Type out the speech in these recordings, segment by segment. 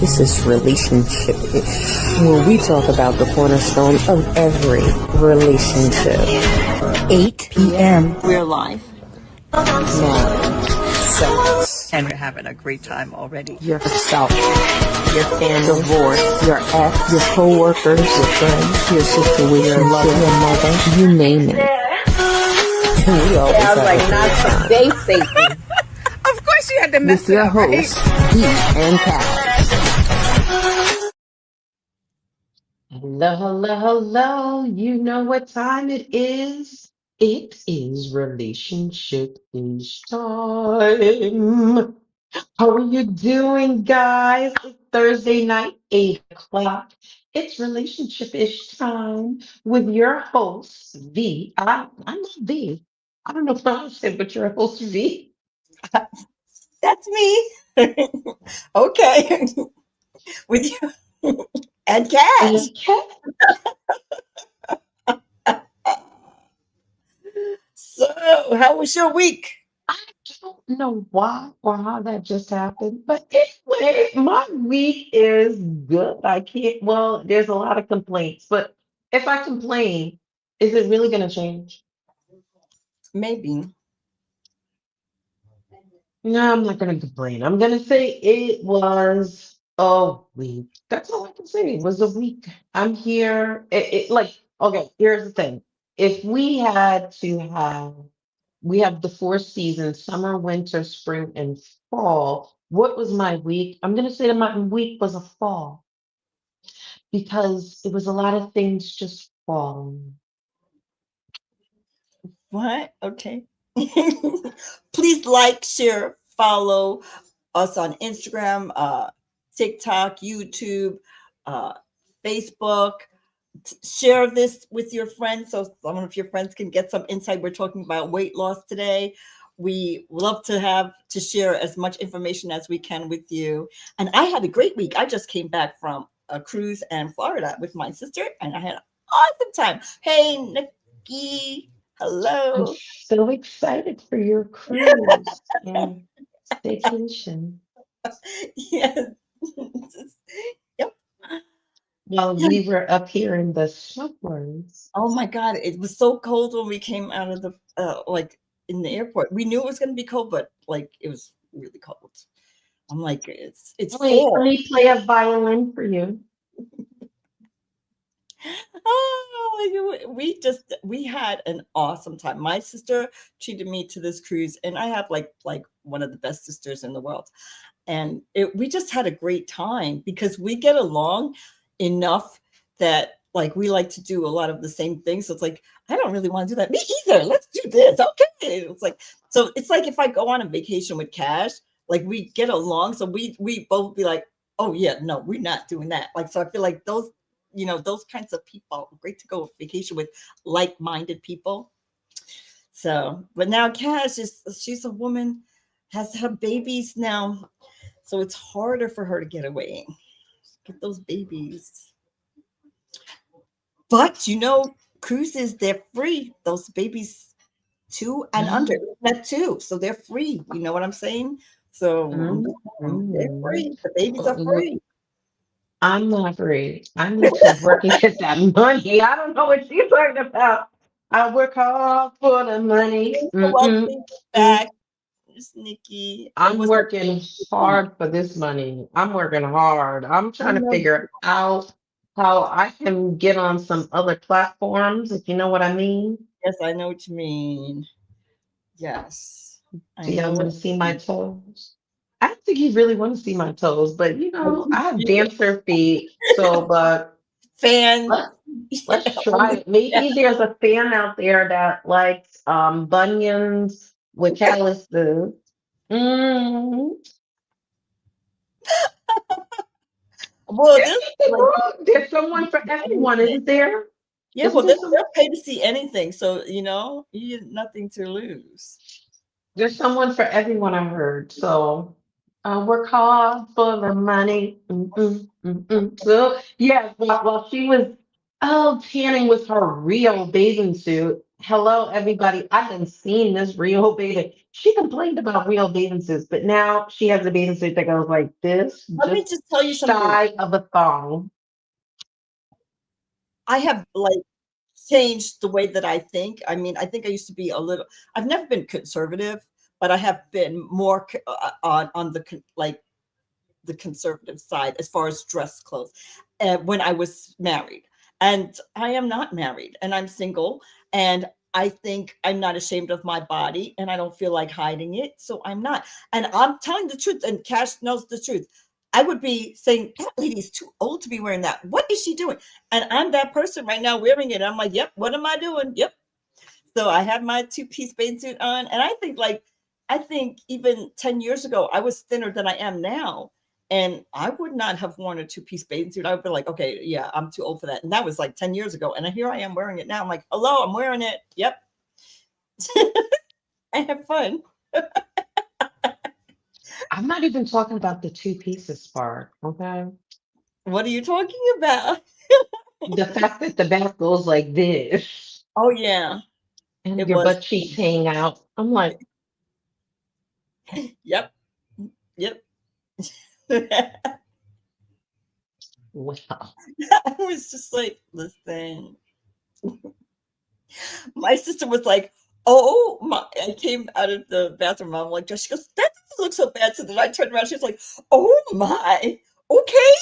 This is Relationship Ish, where we talk about the cornerstone of every relationship. 8 p.m. We're live. Marriage, sex, And we're having a great time already. yourself, your family, divorce, your ex, your co-workers, your friends, your situation, your lover, your mother, you name it. And we always have a good time. They Satan. Of course you had to mess With it your up, right? hosts, Dee and Kat. Hello, hello, hello. You know what time it is? It is relationship-ish time. How are you doing, guys? It's Thursday night, 8 o'clock. It's relationship-ish time with your host, V. I'm not V. I don't know if I said, but your host, V. That's me. Okay. With you and Cash. Okay. So, how was your week? I don't know why or how that just happened, but anyway, my week is good. I can't, well, there's a lot of complaints, but if I complain, is it really going to change? Maybe. No, I'm not going to complain. I'm going to say it was a week. That's all I can say. It was a week. I'm here. Okay, here's the thing. If we had to have We have the four seasons: summer, winter, spring, and fall. What was my week? I'm going to say that my week was a fall because it was a lot of things just falling. What? Okay. Please like, share, follow us on Instagram, TikTok, YouTube, uh, Facebook. Share this with your friends so some of your friends can get some insight. We're talking about weight loss today. We love to have to share as much information as we can with you. And I had a great week. I just came back from a cruise in Florida with my sister, and I had an awesome time. Hey, Nikki. I'm Hello. so excited for your cruise and vacation. Yes. Yep. While we were up here in the suburbs. Oh my God, it was so cold when we came out of the like in the airport. We knew it was going to be cold, but like it was really cold. I'm like, it's Let fall. me play a violin for you. Oh, we had an awesome time. My sister treated me to this cruise, and I have like one of the best sisters in the world. And we just had a great time because we get along enough that like we like to do a lot of the same things. So it's like, I don't really want to do that. Me either. Let's do this. Okay. It's like, so it's like if I go on a vacation with Cash, like we get along. So we both be like, oh yeah, no, we're not doing that. Like, so I feel like those, those kinds of people are great to go on vacation with, like-minded people. So, but now Cash she's a woman, has her babies now. So it's harder for her to get away, get those babies. But cruises, they're free. Those babies 2 and under, not two. So they're free. You know what I'm saying? So they're Mm-mm. free. The babies are free. I'm not free. I need to work and get that money. I don't know what she's talking about. I work hard for the money. Mm-mm, Welcome mm. back, Miss Nikki. It I'm was working hard for this money. I'm working hard. I'm I trying to know. figure out how I can get on some other platforms, if you know what I mean. Yes, I know what you mean. Yes, I Do y'all know want what to see you my mean. toes? I don't think you really want to see my toes, but I have dancer feet. But Fan. let's let's try it. Maybe there's a fan out there that likes bunions with calluses. Mm. Well, There's this nothing like wrong. There's someone for everyone, anything. isn't there? Yeah, Isn't well, there some? they'll pay to see anything, so you have nothing to lose. There's someone for everyone, I heard. So I work hard for the money. Mm-mm, mm-mm. So yeah, while she was tanning with her real bathing suit, hello, everybody. I've been seeing this real bathing. She complained about real bathing suits, but now she has a bathing suit that goes like this, Let me just just tell you something. shy of a thong. I have like changed the way that I think. I mean, I think I used to be a little. I've never been conservative, but I have been more on the like the conservative side as far as dress clothes when I was married. And I am not married and I'm single. And I think I'm not ashamed of my body and I don't feel like hiding it. So I'm not. And I'm telling the truth. And Cash knows the truth. I would be saying, that lady's too old to be wearing that. What is she doing? And I'm that person right now wearing it. I'm like, yep, what am I doing? Yep. So I have my two-piece bathing suit on. And I think even 10 years ago, I was thinner than I am now. And I would not have worn a two-piece bathing suit. I would be like, okay, yeah, I'm too old for that. And that was like 10 years ago. And here I am wearing it now. I'm like, hello, I'm wearing it. Yep. I have fun. I'm not even talking about the two pieces part, okay? What are you talking about? The fact that the back goes like this Oh, yeah, and it your was. butt cheeks hang out. I'm like, Yep. Yep. I wow. was just like, listen, my sister was like, "Oh my!" I came out of the bathroom. I'm like, she goes, "That doesn't look so bad." So then I turned around. She's like, "Oh my, okay."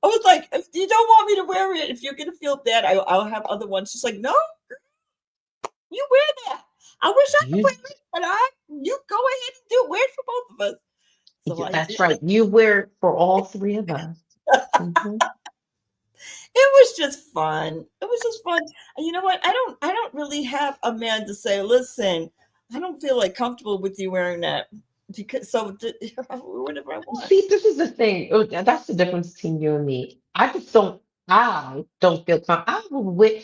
I was like, "If you don't want me to wear it, if you're gonna feel bad, I'll have other ones." She's like, "No, you wear that. I wish I could wear You, it, but you go ahead and do it. Wear it for both of us." So I that's did. right. You wear it for all three of us. Mhm. It was just fun. It was just fun. And you know what? I don't really have a man to say, listen, I don't feel like comfortable with you wearing that because whatever I want. See, this is the thing. That's the difference between you and me. I don't feel comfortable. I will wear,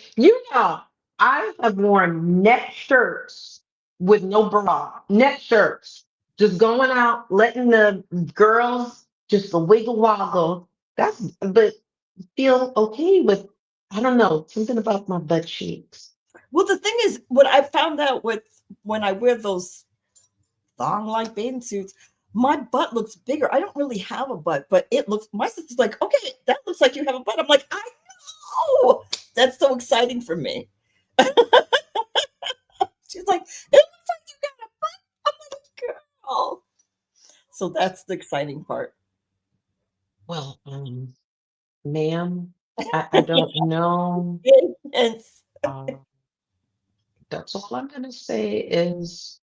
I have worn net shirts with no bra, net shirts, just going out, letting the girls just a wiggle woggle. But feel okay with, I don't know, something about my butt cheeks. Well, the thing is, what I found out with when I wear those thong like bathing suits, my butt looks bigger. I don't really have a butt, but it looks my sister's like, okay, that looks like you have a butt. I'm like, I know. That's so exciting for me. She's like, it looks like you got a butt. I'm like, girl. So that's the exciting part. Well, ma'am, I don't know. It's Uh, that's all I'm gonna say is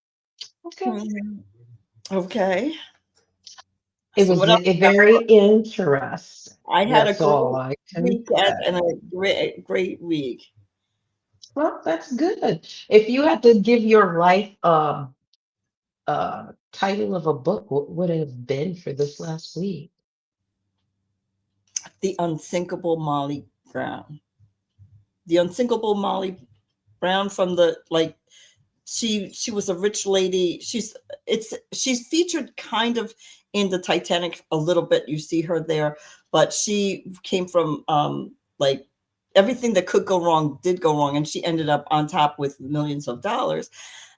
okay. mhm. Okay. It So was what else a you got very for us? interesting. I had a That's great all I can weekend and a say. great week. Well, that's good. If you had to give your life title of a book, what would it have been for this last week? The unsinkable Molly Brown. The unsinkable Molly Brown from the like she was a rich lady. She's featured kind of in the Titanic a little bit. You see her there, but she came from like everything that could go wrong did go wrong, and she ended up on top with millions of dollars.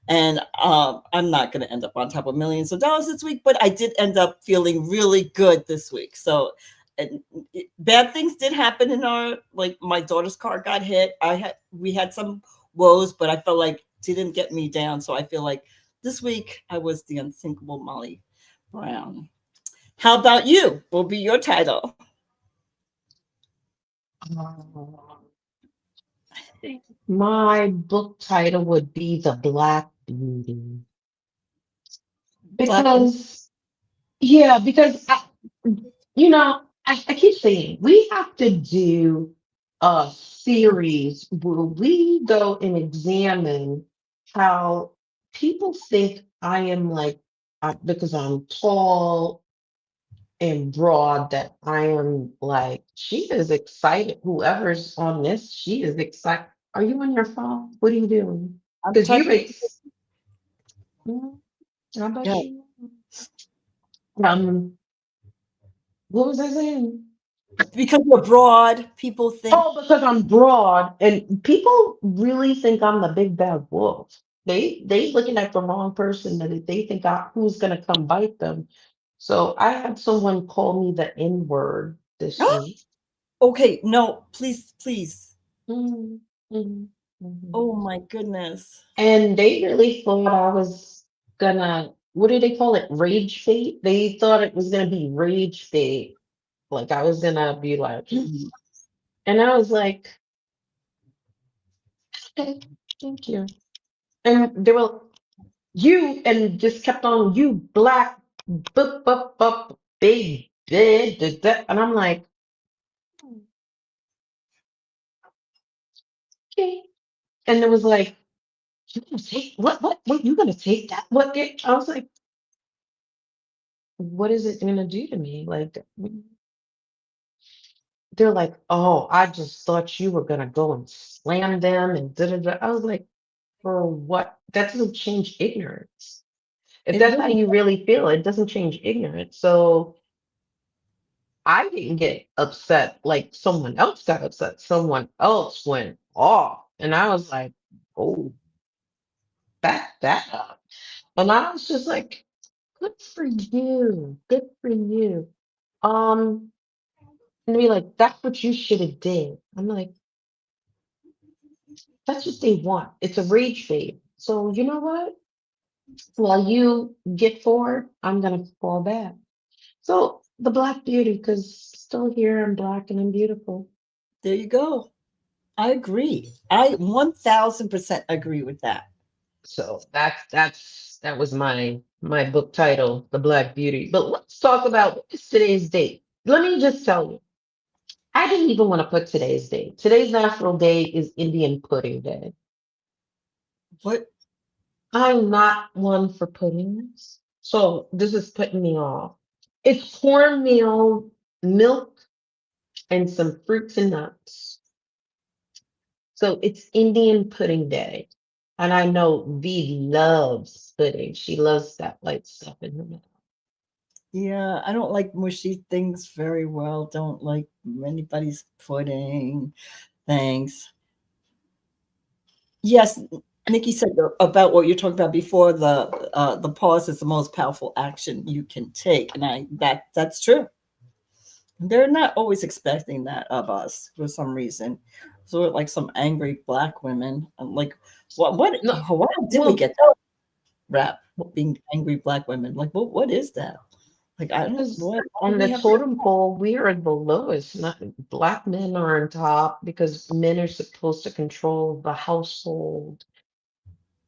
And I'm not going to end up on top of millions of dollars this week, but I did end up feeling really good this week. So, and bad things did happen in our like my daughter's car got hit. We had some woes, but I felt like didn't get me down. So I feel like this week I was the unsinkable Molly Brown. How about you? Will be your title. Uh, I think my book title would be The Black Beauty. Black and Because, yeah, because I keep saying we have to do a series where we go and examine how people think I am like, because I'm tall and broad, that I am like, she is excited. Whoever's on this, she is excited. Are you on your phone? What are you doing? I'm Because typing. Mm, how about Yeah. you? Um, what was I saying? Because you're broad, people think, Oh, because I'm broad, and people really think I'm the big bad wolf. They looking at the wrong person, and they think who's gonna come bite them. So I had someone call me the N word this week. okay, no, please, please. Mhm, mhm, mhm. Oh my goodness. And they really thought I was gonna, what do they call it? Rage bait? They thought it was gonna be rage bait. Like I was gonna be like, Mhm. and I was like, okay, thank you. And they were you and just kept on you black big and I'm like, okay. And it was like, you gonna take what you gonna take that? I was like, what is it gonna do to me? Like they're like, oh, I just thought you were gonna go and slam them and da da da. I was like, for what? That doesn't change ignorance. If It that's how really, you really feel, it doesn't change ignorance. So I didn't get upset like someone else got upset. Someone else went off. And I was like, oh, back that up. And I was just like, good for you. Good for you. Um, and be like, that's what you should have did. I'm like, that's what they want. It's a rage bait. So you know what? While you get forward, I'm gonna fall back. So the Black Beauty, because still here, I'm black and I'm beautiful. there you go. I agree. I 1000% agree with that. So that was my book title, The Black Beauty. But let's talk about what is today's date. Let me just tell you, I didn't even want to put today's date. Today's national day is Indian Pudding Day. What? I'm not one for puddings, so this is putting me off. It's cornmeal, milk, and some fruits and nuts. So it's Indian Pudding Day. And I know V loves pudding. She loves that light stuff in her mouth. Yeah, I don't like mushy things very well. Don't like anybody's pudding. Thanks. Yes, Nikki said about what you're talking about before. The pause is the most powerful action you can take, and that's true. They're not always expecting that of us for some reason. So we're like some angry black women. I'm like, No, why did we well, get that rap? Being angry black women. Like, what is that? Like, I don't. because Why do on we the have to? totem pole, we are the lowest. Not black men are on top because men are supposed to control the household.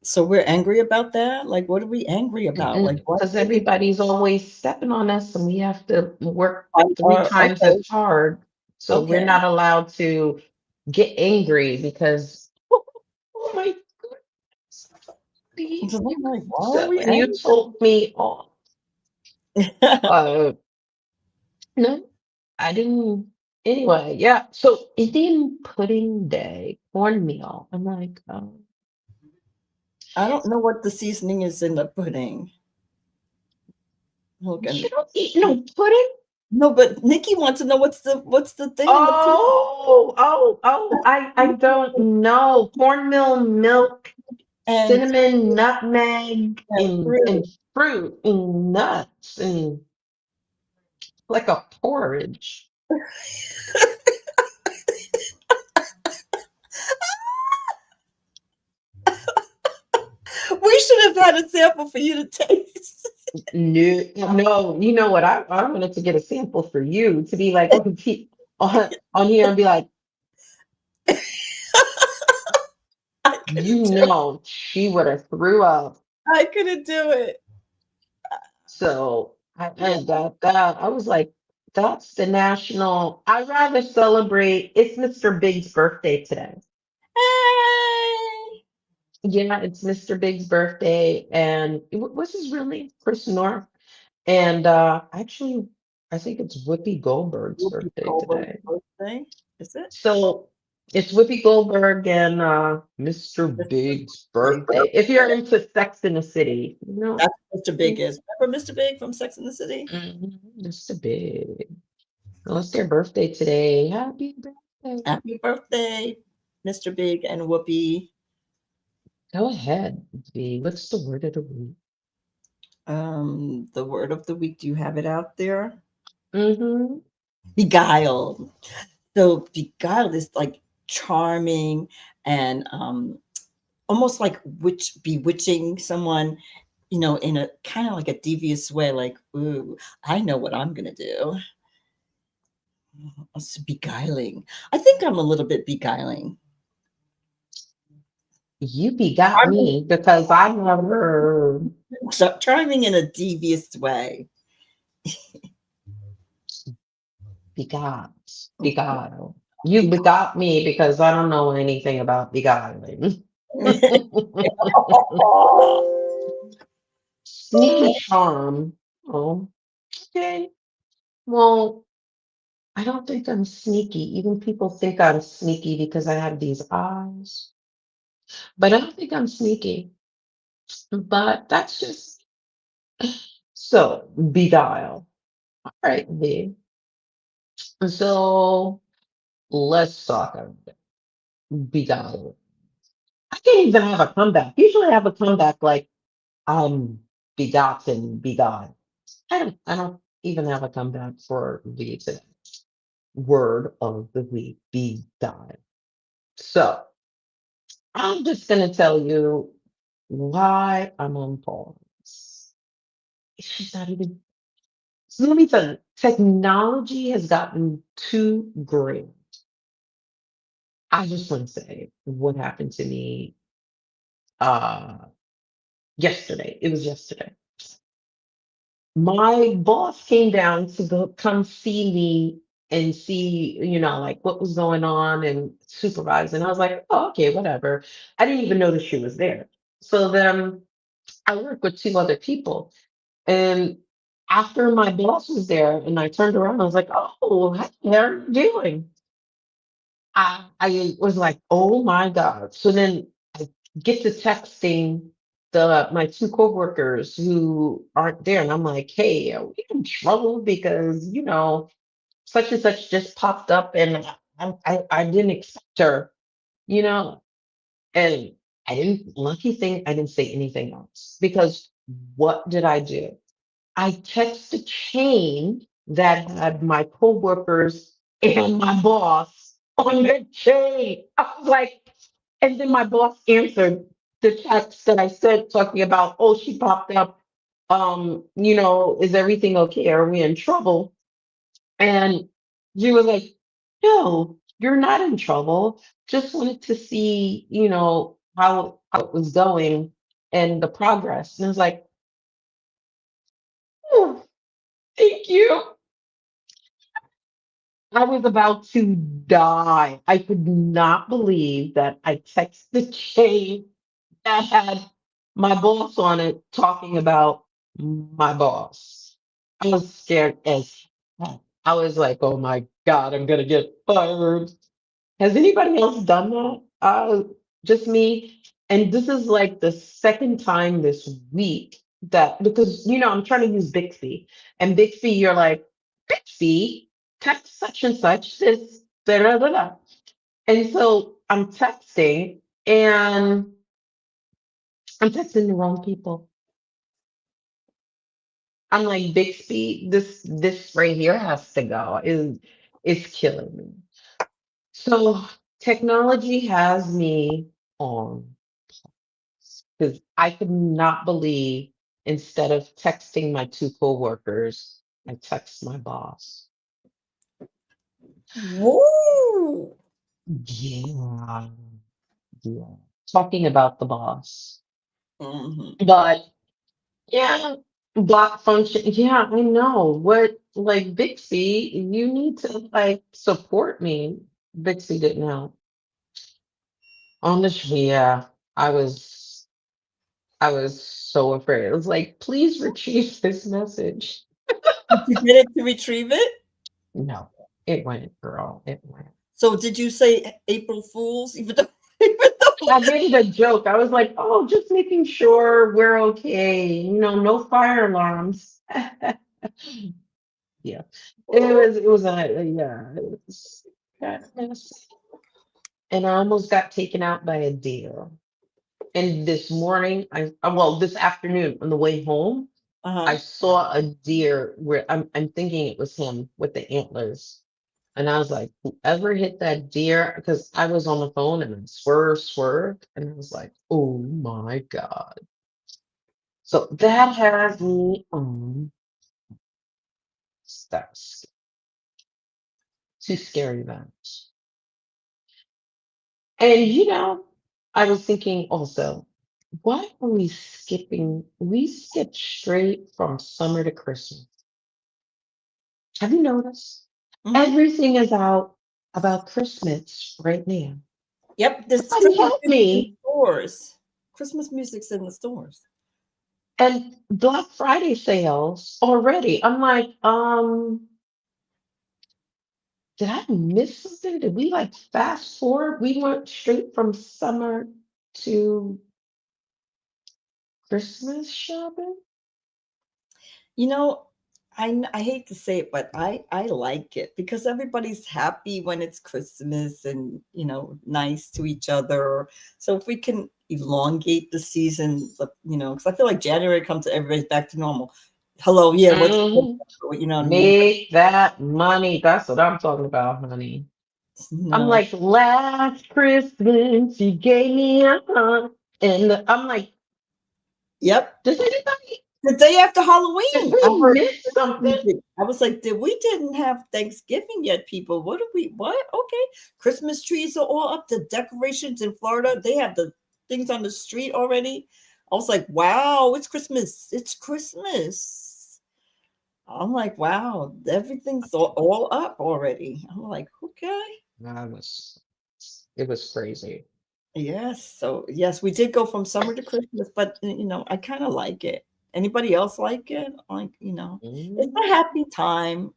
So we're angry about that. Like, what are we angry about? Like, what Because did we everybody's always stepping on us and we have to work fight? three Or times okay, as hard. So we're okay. not allowed to get angry because, oh my So goodness, I'm you like, why are so we and you angry? told me, oh, uh, no, I didn't. Anyway, yeah. So Indian pudding day, cornmeal. I'm like, I don't know what the seasoning is in the pudding. Look, you and don't eat no pudding? no, but Nikki wants to know what's the thing in the pudding I don't know. Cornmeal, milk, and cinnamon, nutmeg, and fruit. fruit and nuts and like a porridge. We should have had a sample for you to taste. No, no, you know what? I wanted to get a sample for you to be like on here and be like, I you couldn't do it. know, she would have threw up. I couldn't do it. So I was like, that's the national. I'd rather celebrate. It's Mr. Big's birthday today. Hey! Yeah, it's Mr. Big's birthday, and what's his real name? Chris North. And actually, I think it's Whoopi Goldberg's Whoopi birthday Goldberg's today. birthday. Is it? So it's Whoopi Goldberg and Mr. Big's Big. birthday. If you're into Sex in the City, you know, That's what Mr. Big is. Remember Mr. Big from Sex and the City? Mr. Big. Oh, it's their birthday today. Happy birthday. Happy birthday, Mr. Big and Whoopi. Go ahead, V. What's the word of the week? The word of the week, do you have it out there? Mm-hmm. Beguiled. So beguiled is like charming and almost like bewitching someone, in a kind of like a devious way, like, ooh, I know what I'm gonna do. It's beguiling. I think I'm a little bit beguiling. You begot Charming, me because I never charming in a devious way. begot. Beguile. You begot me because I don't know anything about beguiling. Sneaky charm. Oh, okay. Well, I don't think I'm sneaky. Even people think I'm sneaky because I have these eyes. But I don't think I'm sneaky. But that's just so beguile. All right, V. So let's talk about beguile. I can't even have a comeback. Usually I have a comeback like I'm begotten, beguiled. I don't even have a comeback for the today. Word of the week, beguile. So I'm just gonna tell you why I'm on pause. She's not even. So let me tell you, technology has gotten too great. I just want to say what happened to me uh yesterday. It was yesterday. My boss came down to come see me and see, like what was going on and supervise. And I was like, oh, okay, whatever. I didn't even notice she was there. So then I work with two other people. And after my boss was there and I turned around, I was like, oh, hey, how are you doing? I was like, oh my God. So then I get to texting my two coworkers who aren't there, and I'm like, hey, are we in trouble? Because, such and such just popped up and I didn't expect her, you know, and I didn't, lucky thing, I didn't say anything else because what did I do? I texted a chain that had my coworkers and my boss on the chain. I was like, and then my boss answered the text that I sent talking about, oh, she popped up. Is everything okay? Are we in trouble? And she was like, no, you're not in trouble. Just wanted to see, how it was going and the progress. And I was like, oh, thank you. I was about to die. I could not believe that I texted the chain that had my boss on it talking about my boss. I was scared as heck. I was like, oh my God, I'm going to get fired. Has anybody else done that? Just me. And this is like the second time this week that because I'm trying to use Bixby, and Bixby, you're like Bixby, text such and such this da da da da. And so I'm texting, and I'm texting the wrong people. I'm like Bixby, this right here has to go. Is killing me. So technology has me on because I could not believe instead of texting my two coworkers, I text my boss. Woo! Yeah, yeah. Talking about the boss. Hmm. But yeah, block function. Yeah, I know. What like Bixby, you need to like support me. Bixby didn't help. Honestly, yeah. I was I was so afraid. I was like, please retrieve this message. Did you get it to retrieve it? No, it went, girl. It went. So did you say April Fools? Even though I made a joke. I was like, oh, just making sure we're okay. No fire alarms. Yeah. It was kind of messy. And I almost got taken out by a deer. And this morning, well, this afternoon on the way home, I Uh-huh. saw a deer where I'm thinking it was him with the antlers. And I was like, whoever hit that deer, because I was on the phone and I swerved, and I was like, oh my God. So that has me on steps. Too scary that. And I was thinking also, why are we skipping? We skip straight from summer to Christmas. Have you noticed? Hmm. Everything is out about Christmas right now. Yep, there's Somebody Christmas help music in me. stores. Christmas music's in the stores. And Black Friday sales already. I'm like, did I miss something? Did we like fast forward? We went straight from summer to Christmas shopping? You know, I hate to say it, but I like it because everybody's happy when it's Christmas and, nice to each other. So if we can elongate the season, because I feel like January comes, everybody's back to normal. Hello, yeah, Mhm. you know what I mean? Make that money. That's what I'm talking about, honey. I'm No. like, last Christmas, you gave me a heart. And I'm like, Yep. does anybody, The day after did Halloween, I we heard miss Christmas something? music. I was like, we didn't have Thanksgiving yet, people. What? Okay. Christmas trees are all up. The decorations in Florida, they have the things on the street already. I was like, wow, it's Christmas. It's Christmas. I'm like, wow, everything's all up already. I'm like, okay. Nah, it was crazy. Yes. So yes, we did go from summer to Christmas, but I kind of like it. Anybody else like it? Like, it's a Mm. happy time.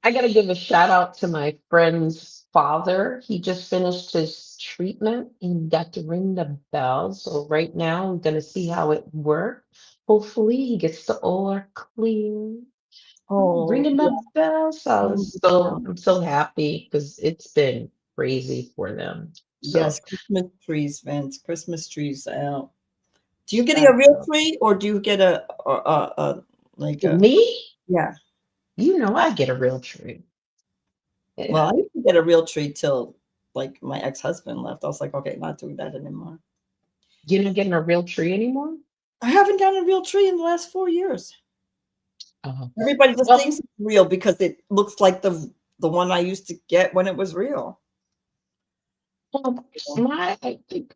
I gotta give a shout out to my friend's father. He just finished his treatment and got to ring the bell. So right now I'm gonna see how it worked. Hopefully he gets the all clear. Oh, Ringing my yeah. bell. So Yeah. I'm so happy because it's been crazy for them. Yes, So Christmas trees, Vince. Christmas trees out. Do you get a shout real out. tree or do you get a like a Me, yeah? I get a real treat. Well, Yeah. I didn't get a real tree till like my ex-husband left. I was like, okay, not doing that anymore. You're not getting a real tree anymore? I haven't gotten a real tree in the last 4 years. Uh, Everybody just well, thinks it's real because it looks like the one I used to get when it was real. I think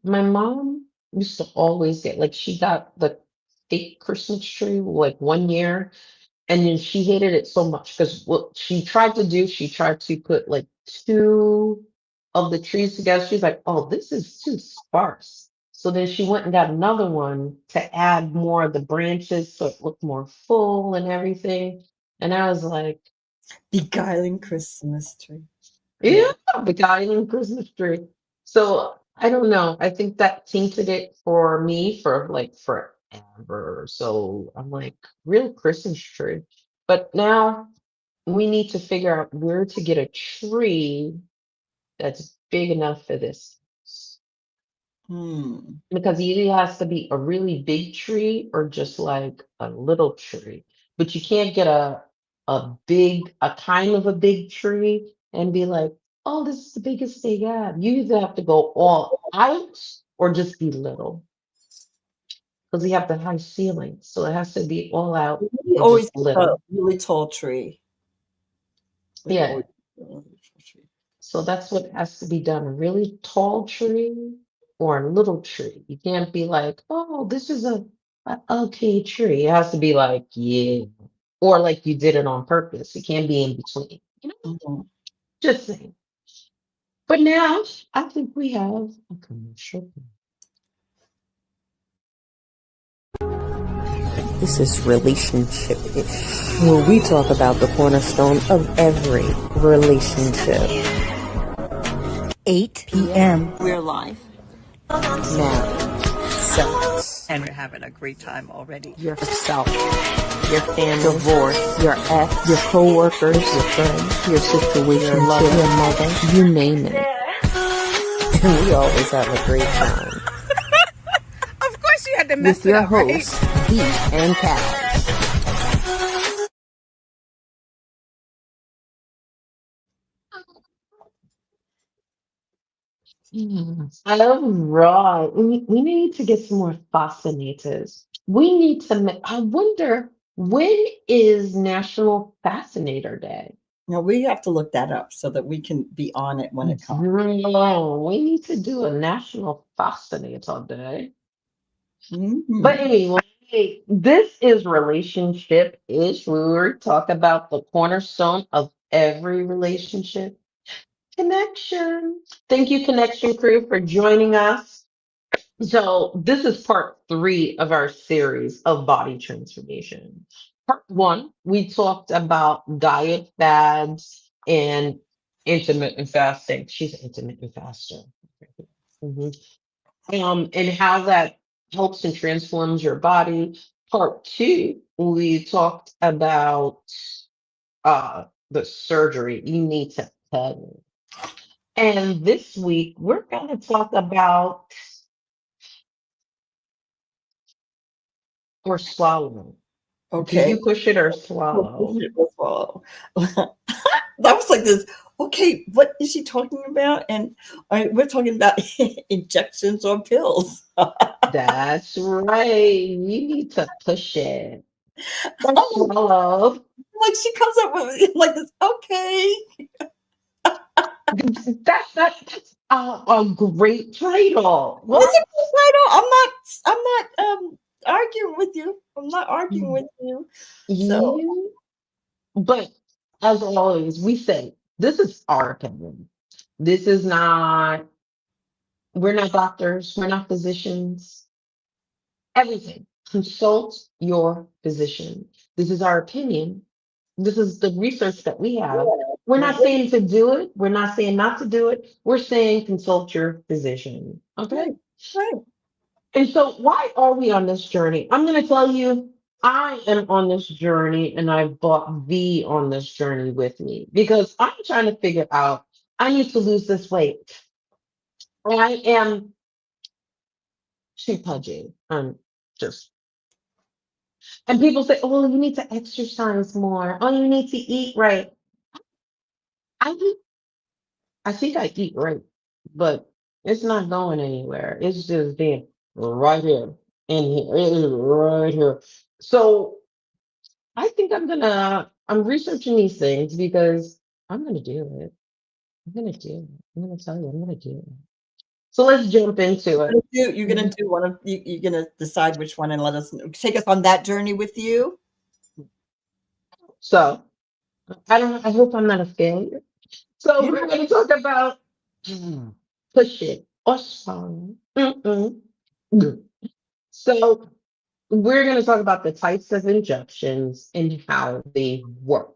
my mom used to always get like she got the fake Christmas tree like one year, and then she hated it so much because what she tried to put like two of the trees together. She's like, oh, this is too sparse. So then she went and got another one to add more of the branches so it looked more full and everything. And I was like, Beguiling Christmas tree. yeah, Yeah. the guy in Christmas tree. So I don't know. I think that tainted it for me for like forever. So I'm like, real Christmas tree. But now we need to figure out where to get a tree that's big enough for this. Hmm. Because it either has to be a really big tree or just like a little tree. But you can't get a kind of a big tree and be like, oh, this is the biggest they got. You either have to go all out or just be little. Because we have the high ceiling. So it has to be all out We or always just get a little. really tall tree. We Yeah. always get a really tall tree. So that's what has to be done. A really tall tree or a little tree. You can't be like, oh, this is a okay tree. It has to be like, yeah. Or like you did it on purpose. It can't be in between. Mhm. Just saying. But now I think we have a commercial. This is relationship-ish, where we talk about the cornerstone of every relationship. 8 p.m. We're live. Marriage, sex, and we're having a great time already. yourself, your family, divorce, your ex, your coworkers, your friends, your situation, your lover, your mother, you name it. And we always have a great time. Of course, you had to mess With it your up, right? hosts, Beef and Cows. All right. We need to get some more fascinators. We need to I wonder, when is National Fascinator Day? Now we have to look that up so that we can be on it when it comes. Girl, we need to do a National Fascinator Day. But Mhm. anyway, this is relationship-ish. We were talk about the cornerstone of every relationship, connection. Thank you, Connection Crew, for joining us. So this is part three of our series of body transformation. Part one, we talked about diet fads and intermittent fasting. She's an intermittent faster. Mhm. And how that helps and transforms your body. Part two, we talked about the surgery you need to have. And this week, we're going to talk about or swallowing. Do Okay. you push it or Well, push swallow? it as well. That was like this. Okay, what is she talking about? And we're talking about injections or pills. That's right. You need to push it or I'm swallow. like, she comes up with like this. Okay, That's a great title. it's What? a good title. I'm not arguing with you. I'm not arguing with you. So You, but as always, we say this is our opinion. This is not, we're not doctors, we're not physicians. Everything. Consult your physician. This is our opinion. This is the research that we have. We're right, not saying to do it. We're not saying not to do it. We're saying consult your physician. Okay. right, right. And so, why are we on this journey? I'm going to tell you, I am on this journey and I've brought V on this journey with me because I'm trying to figure out, I need to lose this weight. I am too pudgy. I'm just, and people say, oh, you need to exercise more. Oh, you need to eat right. I eat, I think I eat right, but it's not going anywhere. It's just being right here in here. It is right here. So I think I'm researching these things because I'm gonna do it. I'm gonna do it. I'm gonna tell you, I'm gonna do it. So let's jump into it. You're gonna Mhm. do one of you. You're gonna decide which one and let us take us on that journey with you. So I hope I'm not a failure. So You we're gonna talk about push it or swallow. Mm-mm. So we're gonna talk about the types of injections and how they work.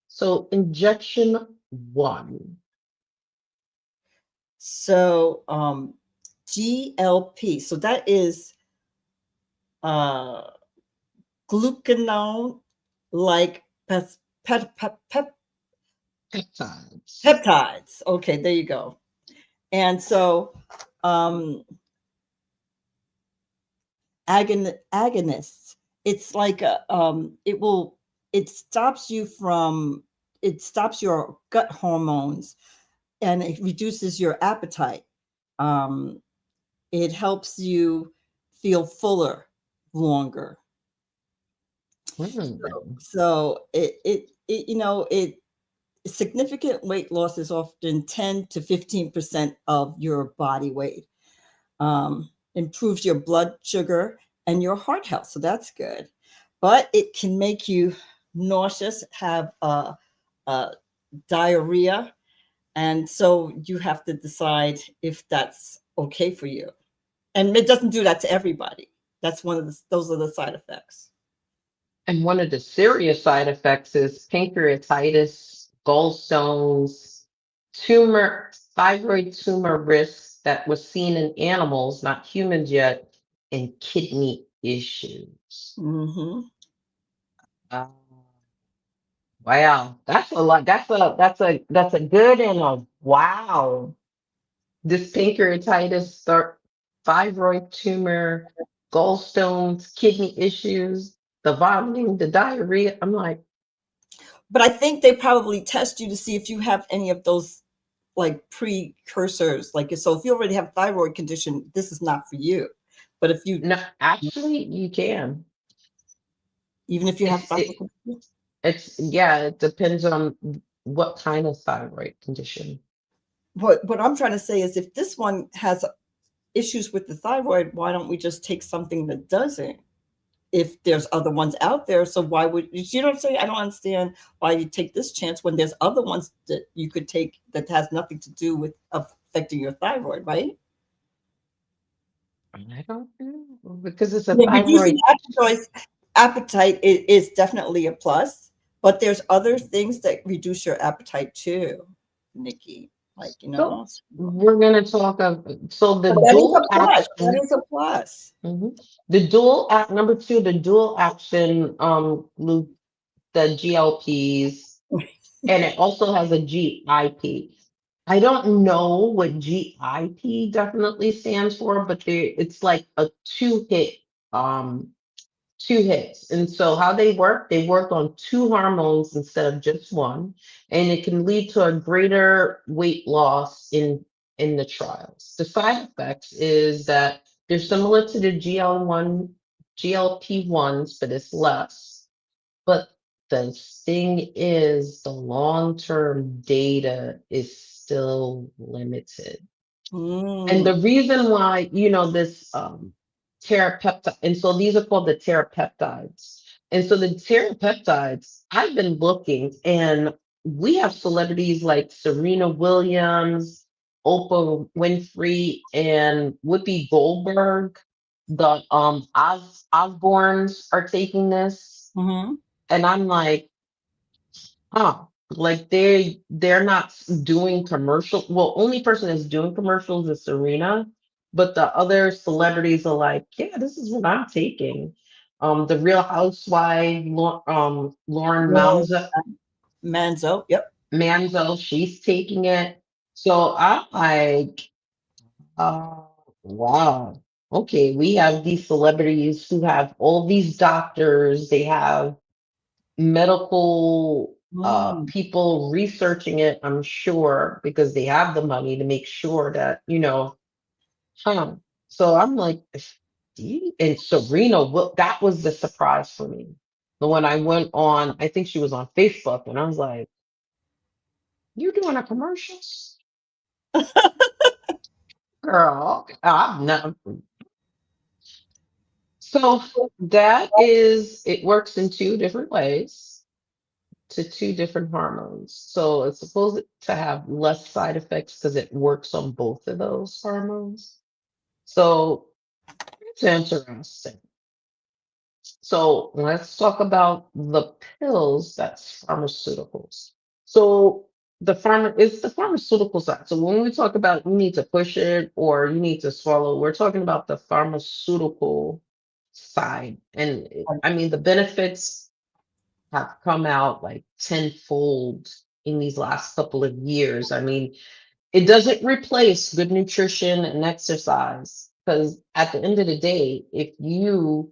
So injection one. So, GLP. So that is uh, glucagon like Peptides. peptides. Okay, there you go. And so, um, agonists. It's like it stops you from it stops your gut hormones and it reduces your appetite. Um, it helps you feel fuller longer. Hmm. So it it significant weight loss is often 10 to 15% of your body weight. Improves your blood sugar and your heart health, so that's good. But it can make you nauseous, have diarrhea, and so you have to decide if that's okay for you. And it doesn't do that to everybody. That's one of those are the side effects. And one of the serious side effects is pancreatitis, gallstones, tumor, thyroid tumor risks that was seen in animals, not humans yet, and kidney issues. Mm-hmm. Uh, wow, that's a lot. That's a good and a wow. This pancreatitis, thyroid tumor, gallstones, kidney issues, the vomiting, the diarrhea. I'm like, But I think they probably test you to see if you have any of those like precursors. Like, so if you already have thyroid condition, this is not for you. But if you, no, actually, you can. even if you have It's thyroid it, condition, it's yeah. It depends on what kind of thyroid condition. what I'm trying to say is if this one has issues with the thyroid, why don't we just take something that doesn't? If there's other ones out there, so why would you know what I'm saying? I don't understand why you take this chance when there's other ones that you could take that has nothing to do with affecting your thyroid, right? I don't know because it's a Yeah, reducing thyroid. appetite is definitely a plus, but there's other things that reduce your appetite too, Nikki. Like, So we're gonna talk of so the but that is a dual plus. That action. is a plus. Mhm. The dual act number two, the dual action the GLPs, and it also has a GIP. I don't know what GIP definitely stands for, but it's like a um two hits. And so how they work on two hormones instead of just one, and it can lead to a greater weight loss in the trials. The side effects is that they're similar to the GLP-1s, but it's less. But the thing is, the long-term data is still limited. And the Mm. reason why, this terapeptide, and so these are called the terapeptides. And so the terapeptides, I've been looking, and we have celebrities like Serena Williams, Oprah Winfrey, and Whoopi Goldberg. The Osbournes are taking this, Hmm. and I'm like, huh. Like they're not doing commercial. Well, only person that's doing commercials is Serena, but the other celebrities are like, yeah, this is what I'm taking. The Real Housewife, Lauren Manzo, yep. Manzo, she's taking it. So I'm like, uh, wow. Okay, we have these celebrities who have all these doctors. They have medical Mm. people researching it, I'm sure, because they have the money to make sure that, huh. So I'm like, and Serena, that was the surprise for me. But when I went on, I think she was on Facebook, and I was like, "You doing a commercial, girl?" I'm not. So that is, it works in two different ways. To two different hormones. So it's supposed to have less side effects because it works on both of those hormones. So it's interesting. So let's talk about the pills, that's pharmaceuticals. So it's the pharmaceutical side. So when we talk about you need to push it or you need to swallow, we're talking about the pharmaceutical side. And I mean, the benefits have come out like tenfold in these last couple of years. I mean, it doesn't replace good nutrition and exercise because at the end of the day, if you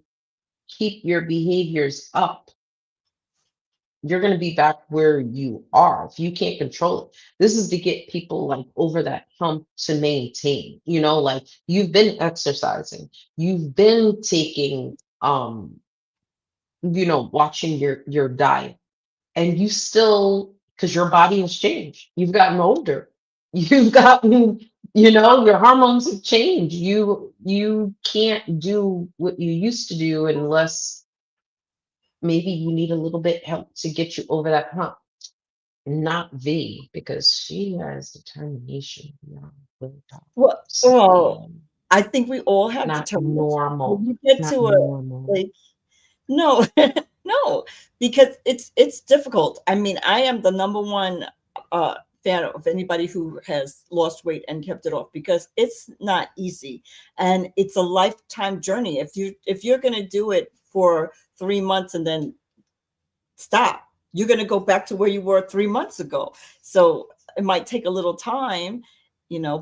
keep your behaviors up, you're going to be back where you are if you can't control it. This is to get people like over that hump to maintain, like you've been exercising, you've been taking, watching your diet and you still, because your body has changed, you've gotten older, you've gotten, your hormones have changed, you can't do what you used to do unless maybe you need a little bit help to get you over that hump. Not V, because she has determination beyond willpower. Well, See, I think we all have not determination. When normal, you get not to a normal. like, no, no, because it's difficult. I mean, I am the number one fan of anybody who has lost weight and kept it off, because it's not easy, and it's a lifetime journey. If you're going to do it for 3 months and then stop, you're going to go back to where you were 3 months ago. So it might take a little time,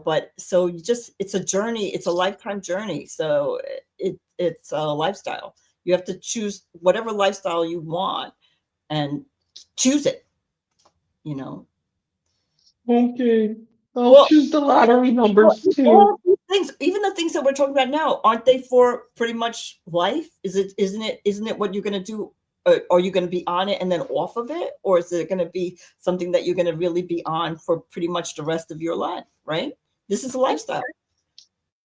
but so you just, it's a journey, it's a lifetime journey. So it's a lifestyle. You have to choose whatever lifestyle you want and choose it, you know. Okay. I'll Well, choose the lottery well, numbers too. all these things, even the things that we're talking about now, aren't they for pretty much life? Isn't it what you're going to do? Are you going to be on it and then off of it? Or is it going to be something that you're going to really be on for pretty much the rest of your life, right? This is a lifestyle.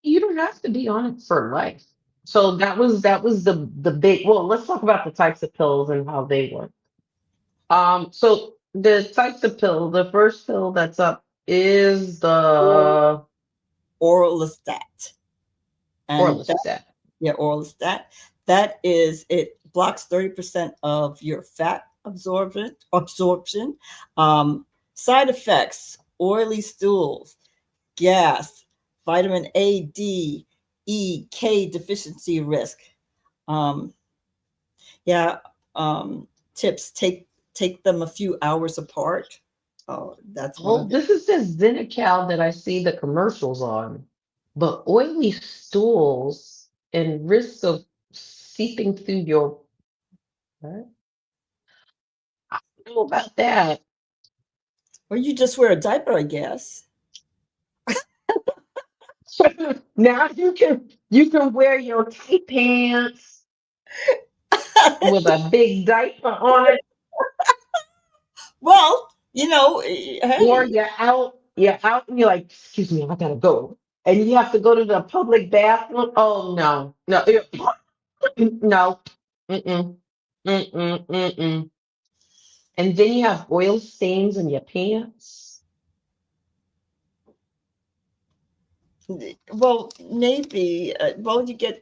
You don't have to be on it for life. So that was the big, well, let's talk about the types of pills and how they work. So the types of pill, the first pill that's up is Or the orlistat. And orlistat. yeah, orlistat. That is, it blocks 30% of your fat absorption. Um, Side effects: oily stools, gas, vitamin A, D, E, K deficiency risk. Um, yeah, tips: take them a few hours apart. Oh, that's one Oh, of the. this is the Zinnical that I see the commercials on. But oily stools and risk of seeping through your, what? I don't know about that. Or you just wear a diaper, I guess. Now you can wear your tight pants with a big diaper on it, Well, or hey, you're out and you're like, excuse me, I gotta go. And you have to go to the public bathroom. Oh no, no, no, mm-mm, mm-mm, mm-mm. And then you have oil stains on your pants. well, maybe. Well, you get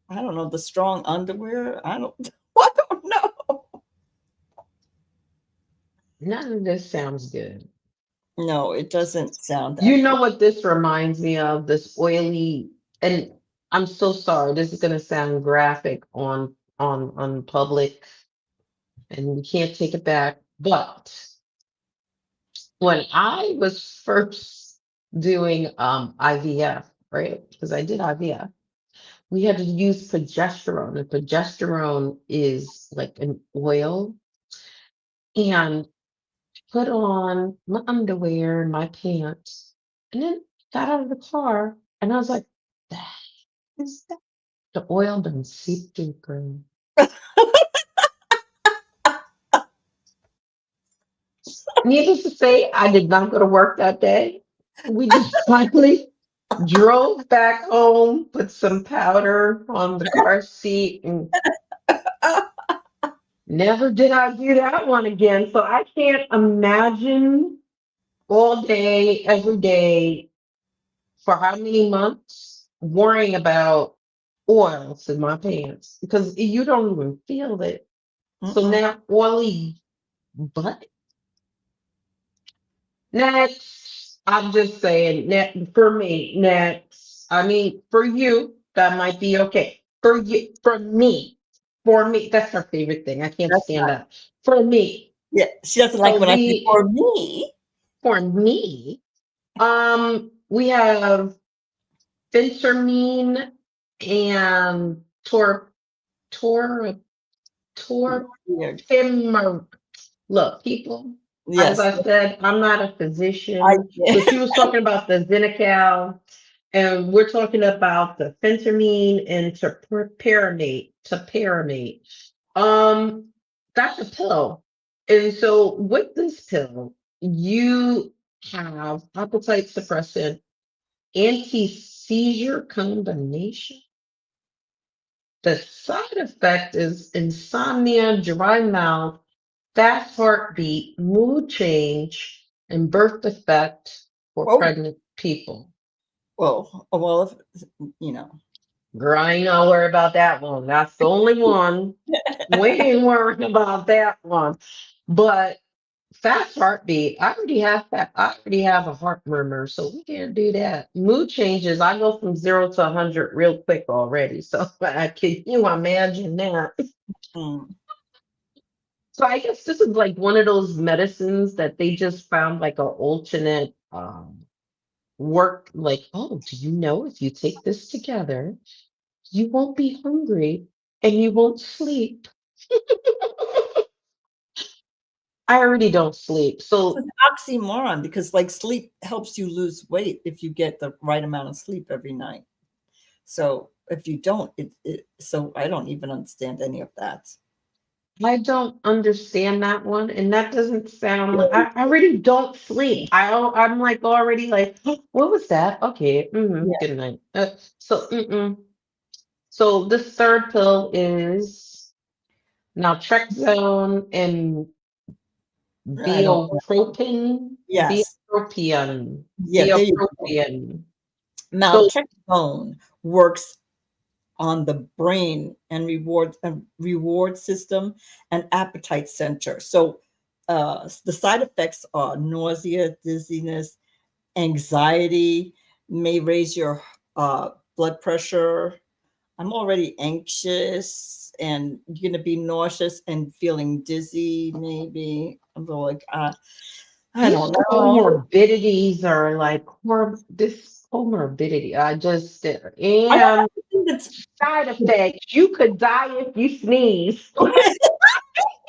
I don't know, the strong underwear. I don't. I don't know. None of this sounds good. No, it doesn't sound You that know good. what this reminds me of? This oily, and I'm so sorry. This is gonna sound graphic on public, and we can't take it back. But when I was first doing IVF, right? Because I did IVF, we had to use progesterone, and progesterone is like an oil. And put on my underwear and my pants, and then got out of the car, and I was like, that is that. The oil done seep through, girl. Needless to say, I did not go to work that day. We just finally drove back home, put some powder on the car seat, and never did I do that one again. So I can't imagine all day, every day, for how many months worrying about oils in my pants because you don't even feel it. So Mm-mm. now oily butt. Next, I'm just saying, for me, next. I mean, for you, that might be okay. For you, for me, that's her favorite thing. I can't That's stand not. that. For me, Yeah, she doesn't like so when I say we, for me. for me, we have Phentermine and tor Weird. torpimir. Look, people, as Yes, I said, I'm not a I. physician. So she was talking about the Zenical, and we're talking about the Phentermine and topiramate. Um, that's a pill. And so with this pill, you have appetite suppressant, anti-seizure combination. The side effect is insomnia, dry mouth, fast heartbeat, mood change, and birth defect for Oh, pregnant people. well, if, you know. Girl, I ain't not worry about that one. That's the only one. We ain't worrying about that one. But fast heartbeat. I already have that. I already have a heart murmur, so we can't do that. Mood changes. I go from 0 to 100 real quick already. So can you imagine that? Mm. So I guess this is like one of those medicines that they just found like an alternate work. Like, oh, do you know if you take this together, you won't be hungry and you won't sleep. I already don't sleep. It's So an oxymoron because like sleep helps you lose weight if you get the right amount of sleep every night. So if you don't, so I don't even understand any of that. I don't understand that one, and that doesn't sound like I already don't sleep. I'm like already like, what was that? Okay, Yeah, good night. So this third pill is naltrexone and I don't. Beopropin, Yes, Beotropion, yeah. There you go. Beotropion. So Maltodexone works on the brain and reward system and appetite center. So the side effects are nausea, dizziness, anxiety, may raise your blood pressure. I'm already anxious and you're going to be nauseous and feeling dizzy, maybe. I'm like, I these don't know. comorbidities are like this comorbidity. I just I don't and think that's side effects. You could die if you sneeze. I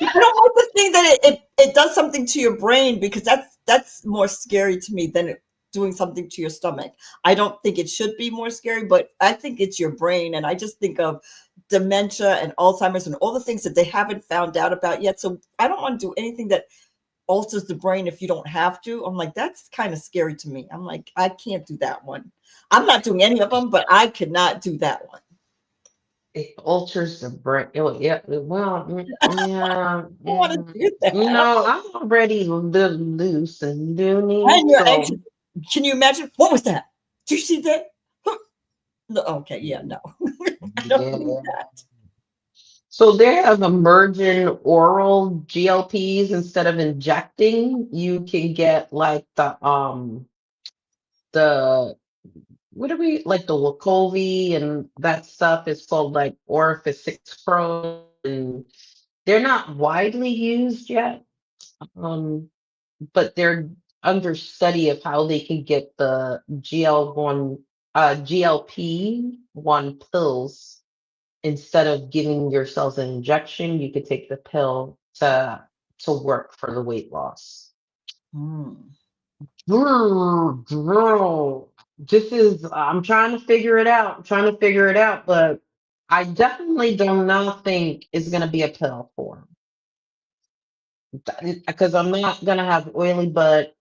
don't like the thing that it does something to your brain because that's more scary to me than it doing something to your stomach. I don't think it should be more scary, but I think it's your brain, and I just think of dementia and Alzheimer's and all the things that they haven't found out about yet. So I don't want to do anything that alters the brain if you don't have to. I'm like, that's kind of scary to me. I'm like, I can't do that one. I'm not doing any of them, but I could not do that one. It alters the brain. Oh, yeah. Well, yeah. I don't want to do that. No, I'm already loose and loony. And you're So anxious. Can you imagine? What was that? Did you see that? Huh. No, okay, yeah, no. I don't need yeah. that. So they have emerging oral GLPs instead of injecting. You can get like the what do we like the Wegovy and that stuff is called like Orifice 6 Pro, and they're not widely used yet. Um, but they're under study of how they can get the GLP-1 pills instead of giving yourselves an injection. You could take the pill to work for the weight loss. Mm. Girl, this is I'm trying to figure it out. I'm trying to figure it out, but I definitely do not think it's gonna be a pill form because I'm not gonna have oily butt.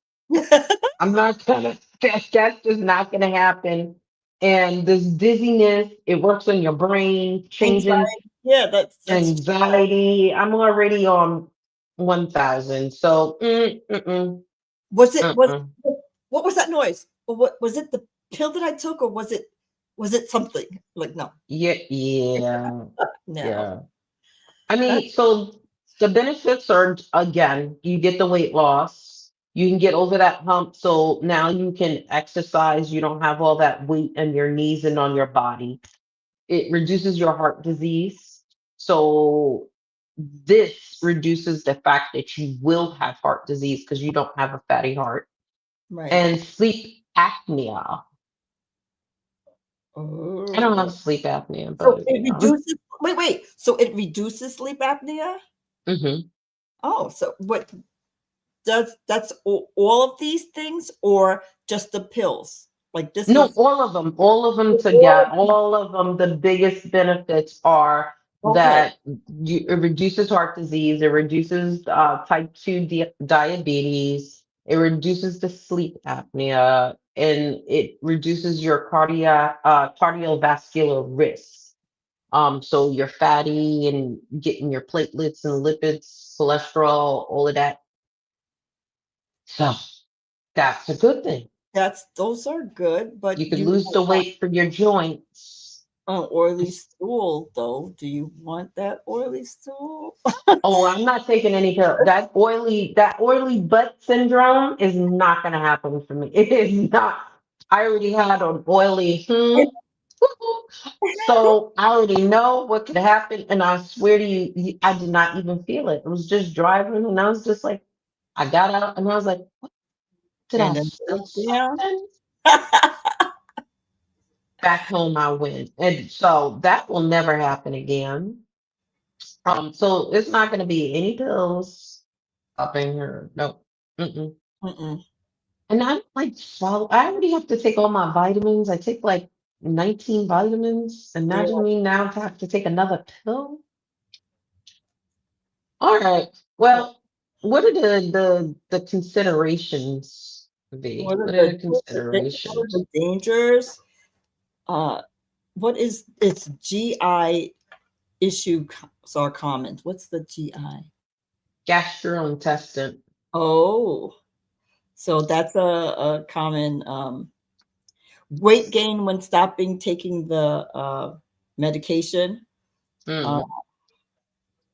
I'm not gonna. That's just not gonna happen. And this dizziness, it works on your brain, changes Anxiety. Yeah, that's anxiety. I'm already on 1,000. So, was it was mm. what was that noise? Or what was it the pill that I took or was it something? Like no. Yeah, yeah, No. yeah. I That mean, so the benefits are again, you get the weight loss, you can get over that hump. So now you can exercise, you don't have all that weight on your knees and on your body. It reduces your heart disease. So this reduces the fact that you will have heart disease because you don't have a fatty heart. right. And sleep apnea. I don't have Oh. sleep apnea, So but it reduces wait. So it reduces sleep apnea? mhm. Oh, so what does that's all of these things or just the pills? Like this No, is all of them all together, all of them. The biggest benefits are okay. that it reduces heart disease, it reduces type 2 diabetes, it reduces the sleep apnea, and it reduces your cardiovascular risk. So you're fatty and getting your platelets and lipids, cholesterol, all of that. So that's a good thing. That's those are good, but You can you lose the weight for your joints. Oily stool, though. Do you want that oily stool? Oh, I'm not taking any pill. That oily butt syndrome is not gonna happen for me. It is not. I already had an oily so I already know what could happen, and I swear to you, I did not even feel it. It was just driving, and I was just like, I got out, and I was like, did I And then put spill it down. something? Back home I went, and so that will never happen again. So it's not going to be any pills up in here. No. Mm-mm. Mm-mm. And I don't like swallow. I already have to take all my vitamins. I take like 19 vitamins. Yeah. Imagine me now to have to take another pill. All right. Well, what are the considerations, V? What are What are the the what are considerations? the dangers? Uh, what is it's GI issue are common. What's the GI? Gastrointestinal. Oh, so that's a common weight gain when stopping taking the medication. Uh, Mm,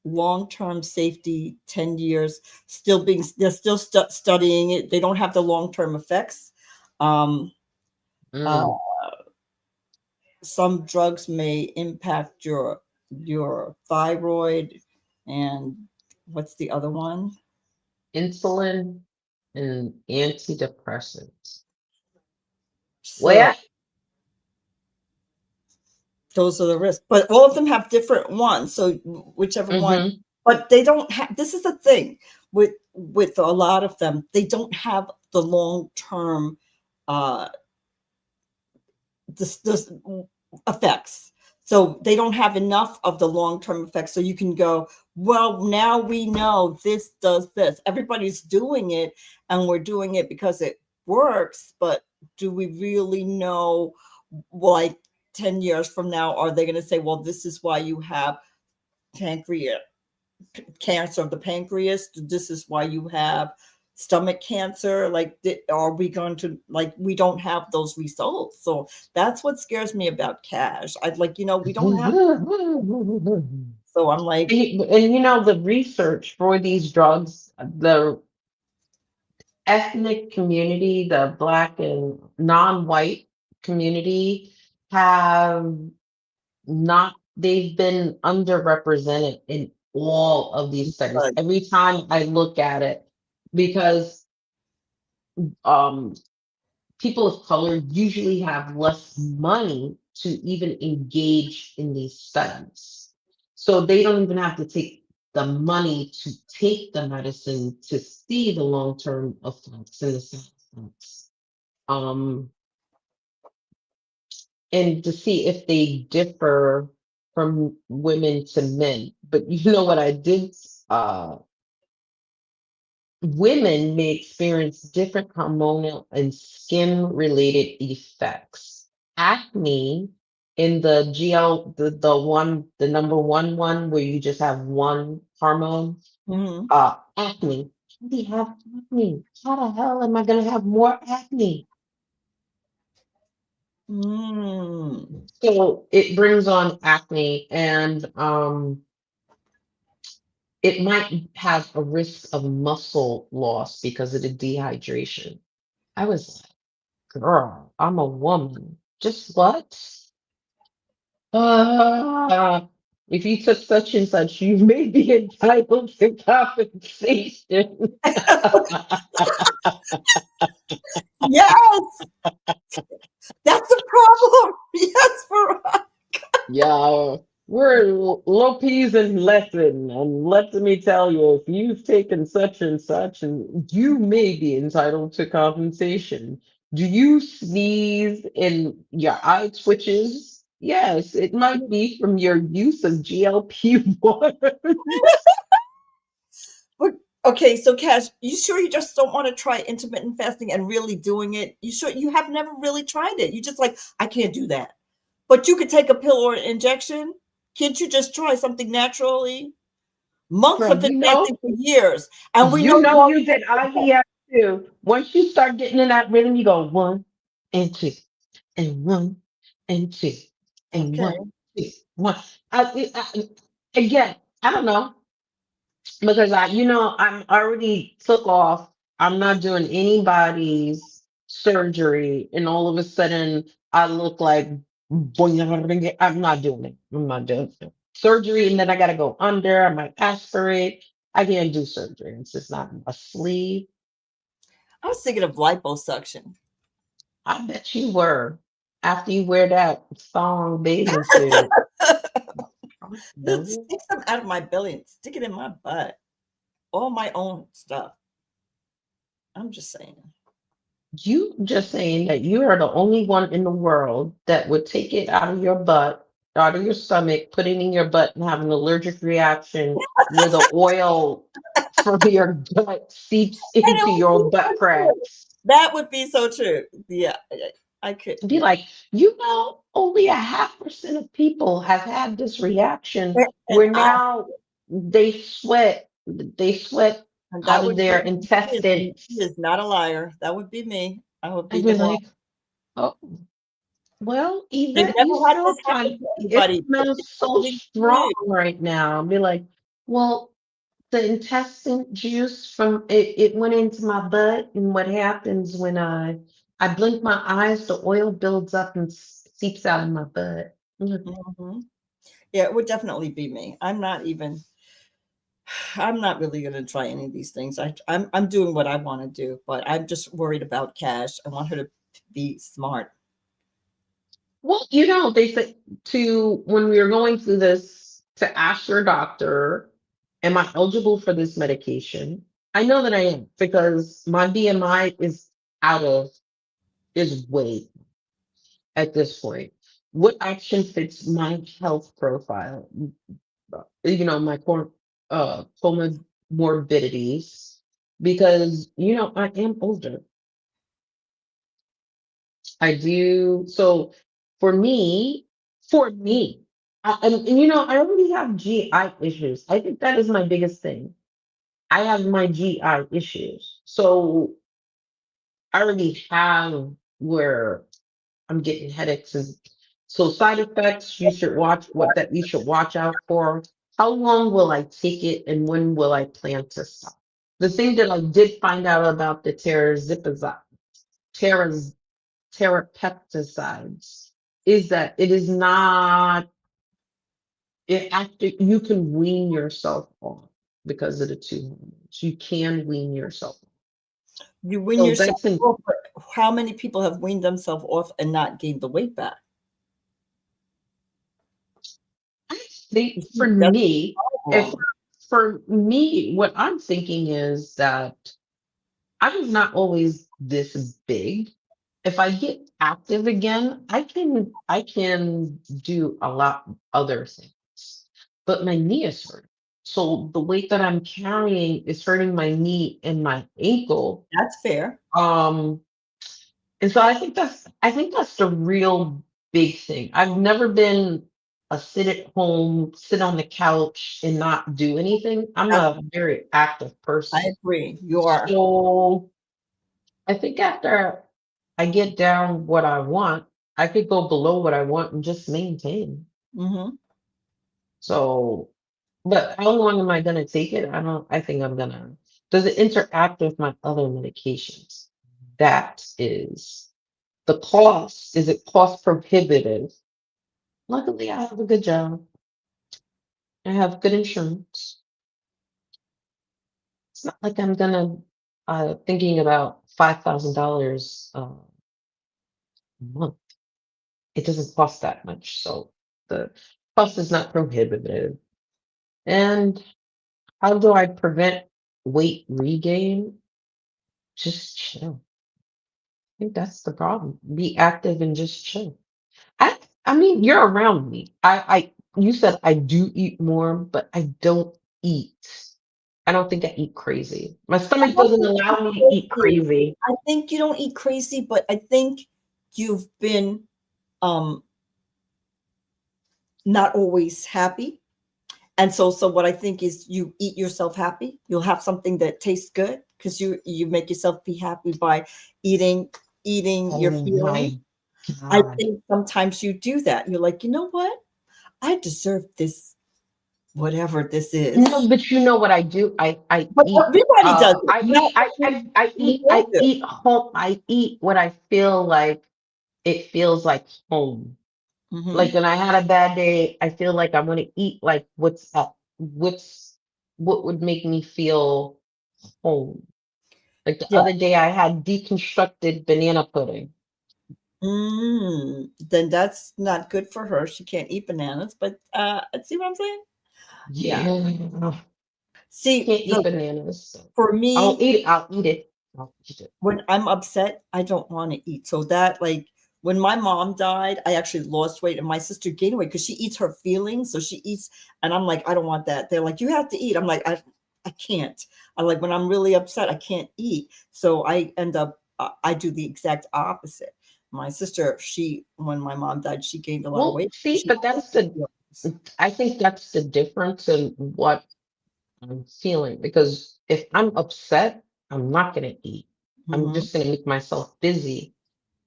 long-term safety, 10 years, still being they're still studying it. They don't have the long-term effects. Um, uh, mm. some drugs may impact your thyroid and what's the other one? Insulin and antidepressants. So Well, those are the risks, but all of them have different ones. So whichever one, mm-hmm, but they don't have. This is the thing with a lot of them, they don't have the long term uh, this effects. So they don't have enough of the long term effects. So you can go, well, now we know this does this. Everybody's doing it, and we're doing it because it works. But do we really know, like 10 years from now, are they going to say, well, this is why you have pancreas cancer of the pancreas? This is why you have stomach cancer. Like, are we going to, like, we don't have those results. So that's what scares me about cash. I'd like, we don't have. and, So I'm like, the research for these drugs, the ethnic community, the Black and non-white community have not, they've been underrepresented in all of these studies. Every time I look at it, because um, people of color usually have less money to even engage in these studies. So they don't even have to take the money to take the medicine to see the long term effects and the side effects. Um, and to see if they differ from women to men. But you know what I did? Uh, Women may experience different hormonal and skin related effects. Acne in the GL, the number one where you just have one hormone, mhm. acne. We have acne. How the hell am I going to have more acne? Mm. So it brings on acne, and it might have a risk of muscle loss because of the dehydration. I was girl, I'm a woman. Just what? Uh, if you took such and such, you may be entitled to compensation. Yes, that's a problem. Yes, for us. Yeah, we're Lopez and lesson, and let me tell you, if you've taken such and such, and you may be entitled to compensation. Do you sneeze and your eye twitches? Yes, it might be from your use of GLP-1. But okay, so Cash, you sure you just don't want to try intermittent fasting and really doing it? You sure you have never really tried it? You just like, I can't do that. But you could take a pill or an injection. Can't you just try something naturally? Monks Girl, have been fasting for years, and we know you you did IVF too. Once you start getting in that rhythm, you go one and two and one and two. And Okay. one, two, one. Again, I don't know because I'm already took off. I'm not doing anybody's surgery, and all of a sudden I look like I'm not doing it. I'm not doing it. Surgery, and then I gotta go under. I might aspirate. I can't do surgery. It's just not a sleeve. I was thinking of liposuction. I bet you were. After you wear that thong bathing suit, Just no. stick some out of my belly and stick it in my butt. All my own stuff. I'm just saying. You just saying that you are the only one in the world that would take it out of your butt, out of your stomach, put it in your butt, and have an allergic reaction where the oil from your gut seeps And it into would your be butt so true. cracks. That would be so true. Yeah, I could. Be like, only a half percent of people have had this reaction And where now they sweat and out that of would be their me. He intestines. is not a liar. That would be me. I would be I'd the be one. like, oh. Well, They've Yvette, you never had still this happen kind to it anybody, but smells it's so totally strong true. right now. I'll be like, well, the intestine juice from it went into my butt, and what happens when I blink my eyes, the oil builds up and seeps out of my butt. Mm. Mhm. Yeah, it would definitely be me. I'm not really gonna try any of these things. I'm doing what I want to do, but I'm just worried about Cash. I want her to be smart. Well, they say to when we were going through this to ask your doctor, am I eligible for this medication? I know that I am because my BMI out of is way at this point. What action fits my health profile? My comorbidities, because I am older. I do so for me, I already have GI issues. I think that is my biggest thing. I have my GI issues, so I already have where I'm getting headaches. And so side effects, you should watch out for. How long will I take it and when will I plan to stop? The thing that I did find out about the teraz- terapeptizides is that it is not after you can wean yourself off because of the two hormones. You can wean yourself off. You wean So yourself that's an off, but how many people have weaned themselves off and not gained the weight back? I think You for see, that's me, the if problem. for me, what I'm thinking is that I was not always this big. If I get active again, I can do a lot other things. But my knee is hurt. So the weight that I'm carrying is hurting my knee and my ankle. That's fair. Um, and so I think that's the real big thing. I've never been a sit at home, sit on the couch and not do anything. I'm That's, a very active I person. agree. You are. So I think after I get down what I want, I could go below what I want and just maintain. Hmm. So, but how long am I going to take it? I think does it interact with my other medications? That is the cost. Is it cost prohibitive? Luckily, I have a good job. I have good insurance. It's not like I'm thinking about $5,000 a month. It doesn't cost that much. So the cost is not prohibitive. And how do I prevent weight regain? Just chill. I think that's the problem. Be active and just chill. I mean, you're around me. You said I do eat more, but I don't eat. I don't think I eat crazy. My I stomach don't doesn't think you allow me to eat eat crazy. crazy. I think you don't eat crazy, but I think you've been um not always happy. And so what I think is you eat yourself happy. You'll have something that tastes good because you make yourself be happy by eating eating your Oh feeling. my. I God. think sometimes you do that. You're like, you know what? I deserve this, whatever this No, is. but you know what I do? I But eat. everybody does it. Not I you do. eat home. I eat what I feel like it feels like home. Hmm. Like when I had a bad day, I feel like I want to eat like what would make me feel home. Like the Yeah. other day, I had deconstructed banana pudding. Then that's not good for her. She can't eat bananas. But see what I'm saying? Yeah. Yeah, See, can't eat bananas. So for I'll me, eat it. I'll eat it. I'll eat it. when I'm upset, I don't want to eat. So that like when my mom died, I actually lost weight and my sister gained weight because she eats her feelings. So she eats, and I'm like, I don't want that. They're like, you have to eat. I'm like, I can't. I like when I'm really upset, I can't eat. So I end up I do the exact opposite. My sister, she when my mom died, she gained a lot of Well, weight. see, She but that's the. feelings. I think that's the difference in what I'm feeling because if I'm upset, I'm not going to eat. I'm Mhm. just going to make myself busy.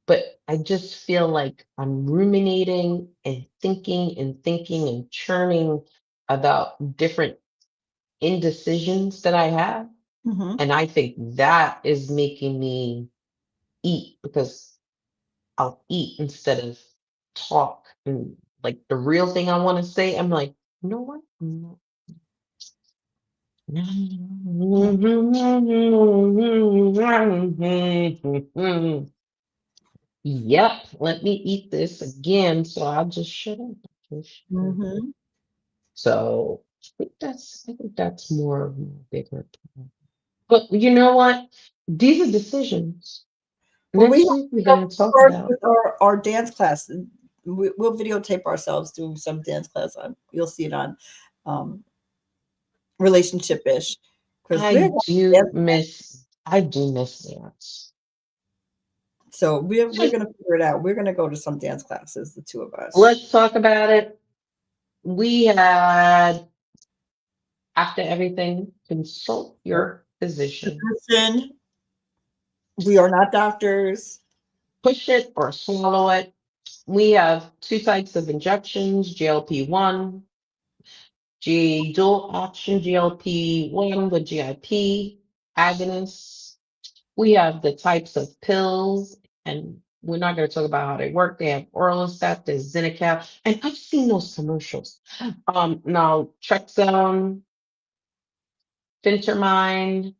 But I just feel like I'm ruminating and thinking and churning about different indecisions that I have. Mhm. And I think that is making me eat because I'll eat instead of talk. And like the real thing I want to say, I'm like, you know what? Yep, let me eat this again. So I'll just shut up. Just shut up. Mhm. So I think that's more of my bigger problem. But you know what? These are decisions. Well, we have Next week we're to gonna talk start about with our dance class. We'll videotape ourselves doing some dance class on. You'll see it on um, relationship ish because I do miss dance. we're gonna figure it out. We're gonna go to some dance classes, the two of us. Let's talk about it. We had after everything, consult your physician. Listen, we are not doctors. Push it or swallow it. We have two types of injections, GLP-1, dual action GLP-1 with GIP agonists. We have the types of pills, and we're not going to talk about how they work. They have Orlistat, there's Zinacap, and I've seen those commercials. Now Trexone, Phentermine,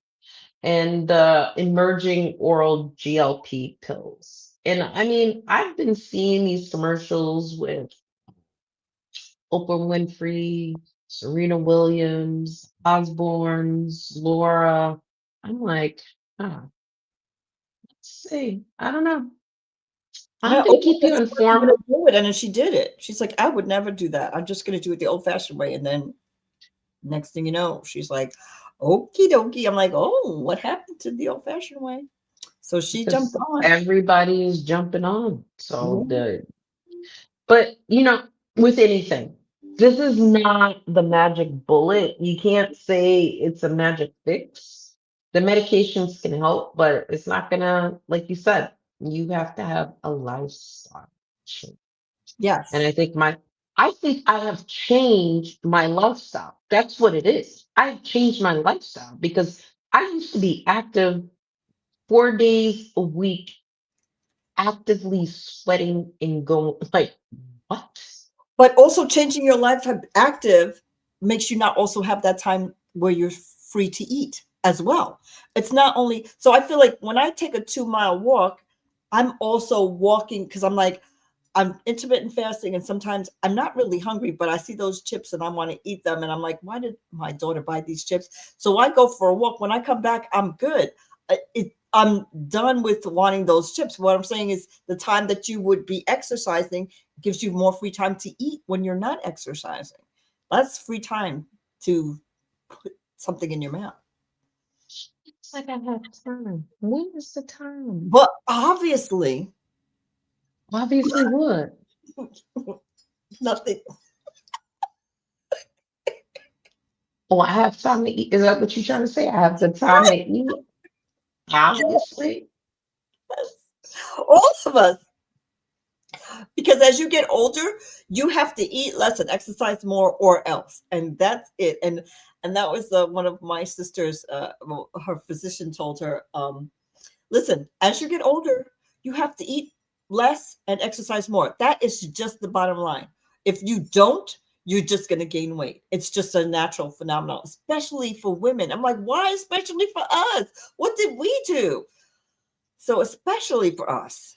and the emerging oral GLP pills. And I mean, I've been seeing these commercials with Oprah Winfrey, Serena Williams, Osbourne's, Laura. I'm like, let's see. I don't know. I'm going to Oprah keep said you she wasn't informed. gonna do it, and then she did it. She's like, I would never do that. I'm just gonna do it the old fashioned way. And then next thing you know, she's like, okie dokie. I'm like, oh, what happened to the old fashioned way? So she jumped Because on. everybody is jumping on. So Yeah. but with anything, this is not the magic bullet. You can't say it's a magic fix. The medications can help, but it's not gonna, like you said, you have to have a lifestyle change. And Yes. I think I have changed my lifestyle. That's what it is. I've changed my lifestyle because I used to be active 4 days a week, actively sweating and going like, what? But also changing your life active makes you not also have that time where you're free to eat as well. It's not only so I feel like when I take a 2 mile walk, I'm also walking because I'm like, I'm intermittent fasting and sometimes I'm not really hungry, but I see those chips and I want to eat them. And I'm like, why did my daughter buy these chips? So I go for a walk. When I come back, I'm good. I'm done with wanting those chips. What I'm saying is the time that you would be exercising gives you more free time to eat when you're not exercising. That's free time to put something in your mouth. It's like I have time. When is the time? But obviously, Obviously, what? nothing. Oh, I have time to eat. Is that what you're trying to say? I have the time to eat. Obviously. All of us. Because as you get older, you have to eat less and exercise more, or else, and that's it. And that was one of my sisters. Well, her physician told her, "Listen, as you get older, you have to eat less and exercise more. That is just the bottom line. If you don't, you're just going to gain weight. It's just a natural phenomenon, especially for women." I'm like, why, especially for us? What did we do? So, especially for us.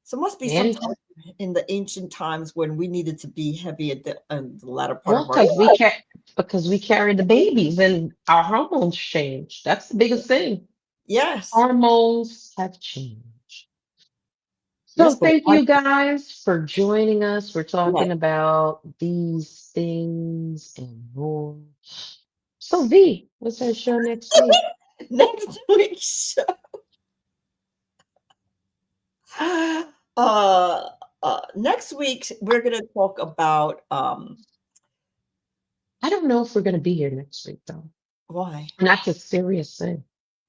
So, must be some And time in the ancient times when we needed to be heavy at in the latter part well, of our life. because we carry the babies and our hormones change. That's the biggest thing. Yes. Hormones have changed. So Yes, but thank why? you guys for joining us. We're Yes. talking about these things and more. So V, what's our show next week? Next week's show. Uh, next week we're gonna talk about I don't know if we're gonna be here next week though. why? And that's a serious thing.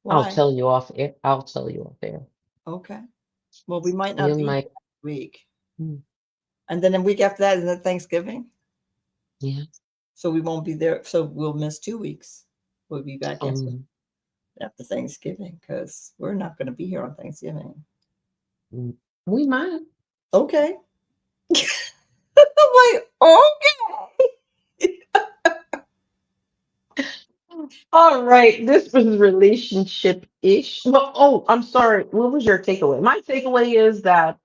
I'll Why? tell you off air. I'll tell you off air. Okay. Well, we might You not be here might, next week. mm, And then the week after that is the Thanksgiving. yeah. So we won't be there. So we'll miss 2 weeks. We'll be back Um, after Thanksgiving because we're not going to be here on Thanksgiving. mm, we might. Okay. I'm like, okay. All right, this was relationship-ish. Well, oh, I'm sorry. What was your takeaway? My takeaway is that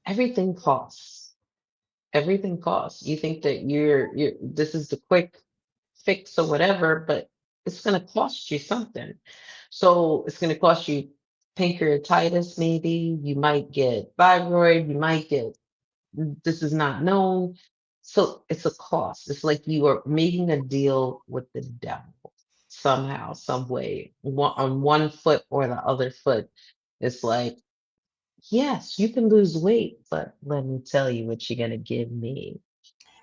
everything costs. Everything costs. You think that you're this is the quick fix or whatever, but it's gonna cost you something. So it's gonna cost you pancreatitis, maybe. You might get thyroid, you might get this is not known. So it's a cost. It's like you are making a deal with the devil somehow, some way, on one foot or the other foot. It's like, yes, you can lose weight, but let me tell you what you're gonna give me.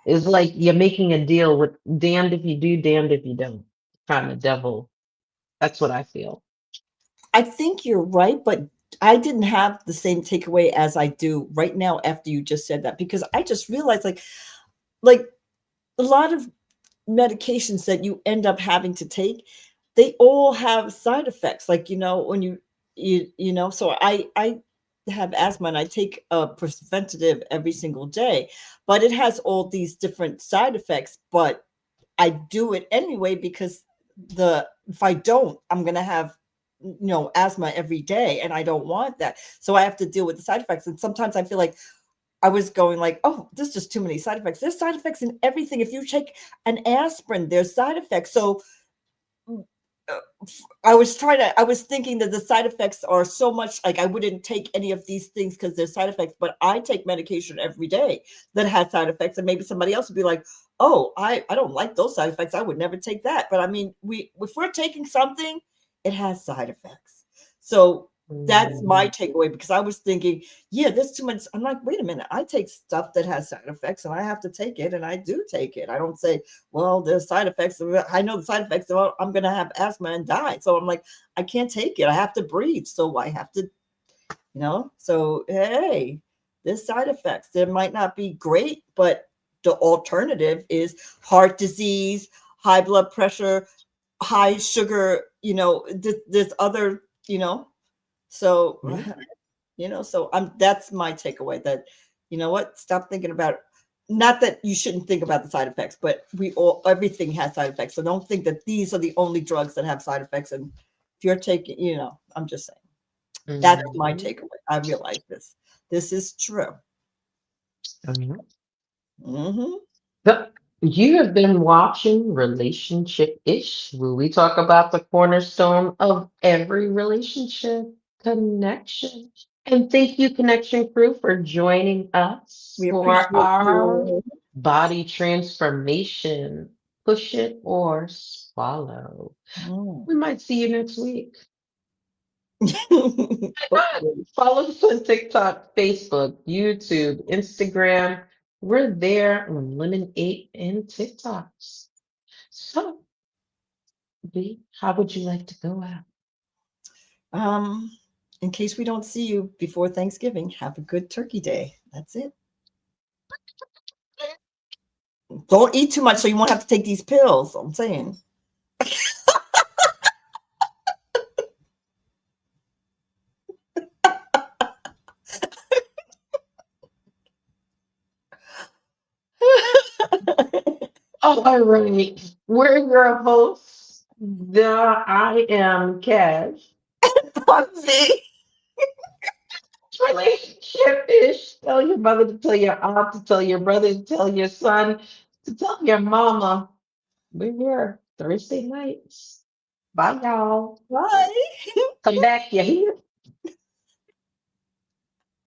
It's like you're making a deal with damned if you do, damned if you don't. Kind of devil. That's what I feel. I think you're right, but I didn't have the same takeaway as I do right now after you just said that because I just realized like a lot of medications that you end up having to take, they all have side effects. Like, when so I have asthma and I take a preventative every single day, but it has all these different side effects, but I do it anyway because the if I don't, I'm gonna have asthma every day and I don't want that. So I have to deal with the side effects. And sometimes I feel like I was going like, oh, there's just too many side effects. There's side effects in everything. If you take an aspirin, there's side effects. So mm, uh, I was thinking that the side effects are so much like I wouldn't take any of these things because there's side effects, but I take medication every day that has side effects. And maybe somebody else would be like, oh, I don't like those side effects. I would never take that. But I mean, if we're taking something, it has side effects. So that's my Mhm. takeaway because I was thinking, yeah, there's too much. I'm like, wait a minute, I take stuff that has side effects and I have to take it, and I do take it. I don't say, well, there's side effects. I know the side effects. Well, I'm going to have asthma and die. So I'm like, I can't take it. I have to breathe. So I have to, So, hey, there's side effects. There might not be great, but the alternative is heart disease, high blood pressure, high sugar, there's other, so, Yeah. so that's my takeaway that, what, stop thinking about not that you shouldn't think about the side effects, but everything has side effects. So don't think that these are the only drugs that have side effects. And if you're taking, I'm just saying that's my Mhm. takeaway. I realize this. This is true. Mhm. Hmm. But you have been watching Relationship Ish, where we talk about the cornerstone of every relationship connection. And thank you, Connection Crew, for joining us We for appreciate our you. body transformation. Push it or swallow. Mm. We might see you next week. Hopefully. Follow us on TikTok, Facebook, YouTube, Instagram. We're there on Lemon 8 and TikToks. So, B, how would you like to go out? Um, In case we don't see you before Thanksgiving, have a good turkey day. That's it. Don't eat too much so you won't have to take these pills. I'm saying. All right. We're your hosts. I am Cash. Puffy. Relationship ish. Tell your mother to tell your aunt to tell your brother to tell your son to tell your mama. We're here Thursday nights. Bye, y'all. Bye. Come back. You hear?